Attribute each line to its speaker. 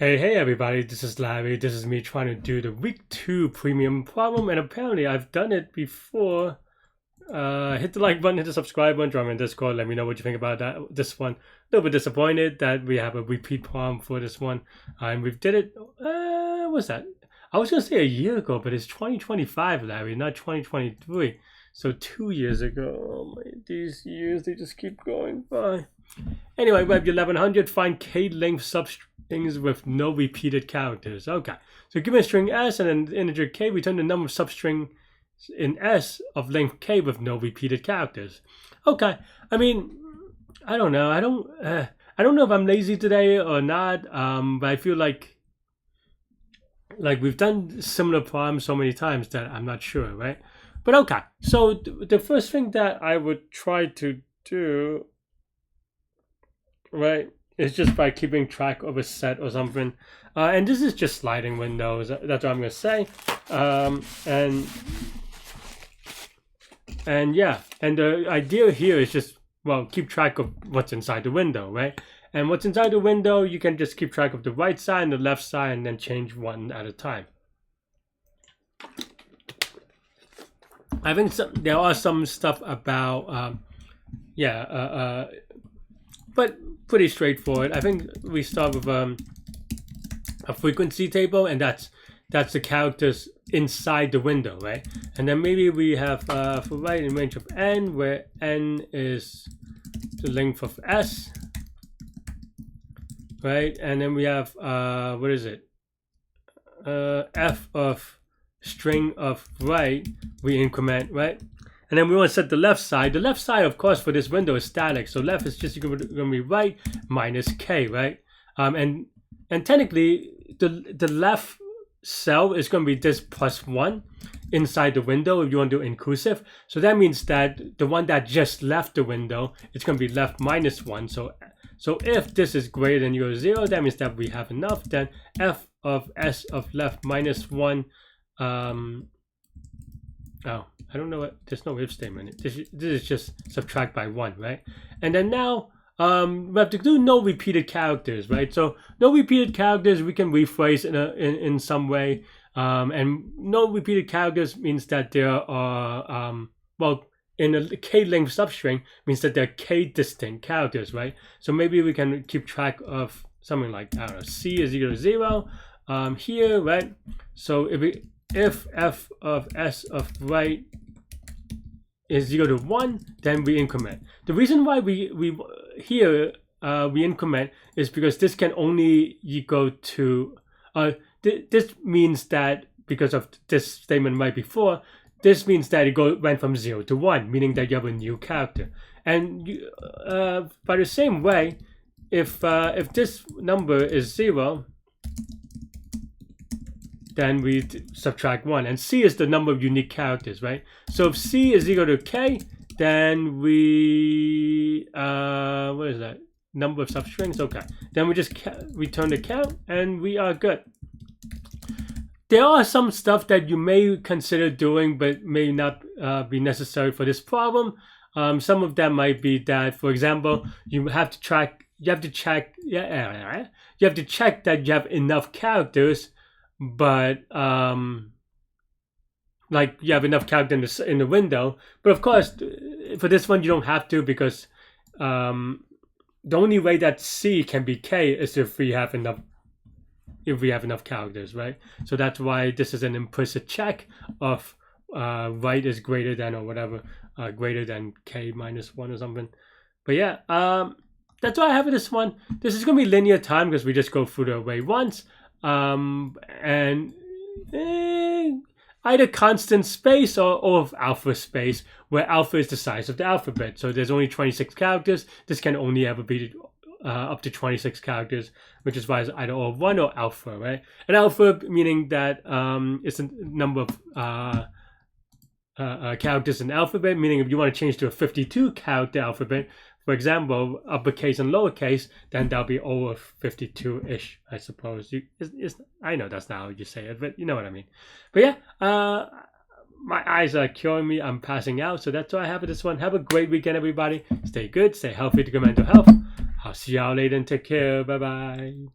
Speaker 1: Hey everybody, this is Larry. This is me trying to do the week 2 premium problem, and apparently I've done it before. Hit the like button, hit the subscribe button, join me in Discord, let me know what you think about this one. A little bit disappointed that we have a repeat problem for this one. And we've did it, what's that? I was going to say a year ago, but it's 2025, Larry, not 2023. So 2 years ago. Oh my, these years, they just keep going by. Anyway, we have 1100, find k-length substrings with no repeated characters. Okay, so give me a string s and an integer k, return the number of substrings in s of length k with no repeated characters. Okay, I mean, I don't know. I don't know if I'm lazy today or not, but I feel like we've done similar problems so many times that I'm not sure, right? But okay, so the first thing that I would try to do, right, is just by keeping track of a set or something. And this is just sliding windows. That's what I'm going to say. And yeah, and the idea here is just, well, keep track of what's inside the window, right? And what's inside the window, you can just keep track of the right side and the left side and then change one at a time. I think there are some stuff about, but pretty straightforward. I think we start with a frequency table, and that's the characters inside the window, right? And then maybe we have for right in range of n, where n is the length of s, right? And then we have what is it? F of string of right, we increment, right? And then we want to set the left side. The left side, of course, for this window is static. So left is just going to be right minus k, right? And technically, the left cell is going to be this plus 1 inside the window if you want to do inclusive. So that means that the one that just left the window, it's going to be left minus 1. So if this is greater than equal to 0, that means that we have enough. Then f of s of left minus 1. Oh, I don't know what, there's no if statement. This is just subtract by 1, right? And then now we have to do no repeated characters, right? So no repeated characters we can rephrase in some way. And no repeated characters means that there are, well, in a k-length substring means that there are k distinct characters, right? So maybe we can keep track of something like, I don't know, c is equal to 0 here, right? So if f of s of right is equal to 1, then we increment. The reason why we increment is because this can only equal to this means that, because of this statement right before, this means that it went from 0 to 1, meaning that you have a new character. And by the same way, if this number is 0, then we subtract 1, and c is the number of unique characters, right? So if c is equal to k, then we what is that, number of substrings? Okay, then we just return the count and we are good. There are some stuff that you may consider doing but may not be necessary for this problem. Some of them might be that, for example, you have to check that you have enough characters, but like you have enough characters in the window. But of course, for this one you don't have to, because the only way that c can be k is if we have enough characters, right? So that's why this is an implicit check of right is greater than or whatever, greater than k minus 1 or something. But yeah, that's why I have this one. This is going to be linear time because we just go through the array once. And either constant space or alpha space, where alpha is the size of the alphabet. So there's only 26 characters. This can only ever be up to 26 characters, which is why it's either or 1 or alpha, right? And alpha meaning that it's a number of characters in the alphabet, meaning if you want to change to a 52 character alphabet, for example, uppercase and lowercase, then that'll be over 52-ish, I suppose. I know that's not how you say it, but you know what I mean. But yeah, my eyes are killing me. I'm passing out, so that's why I have this one. Have a great weekend, everybody. Stay good, stay healthy, to good mental health. I'll see y'all later and take care. Bye-bye.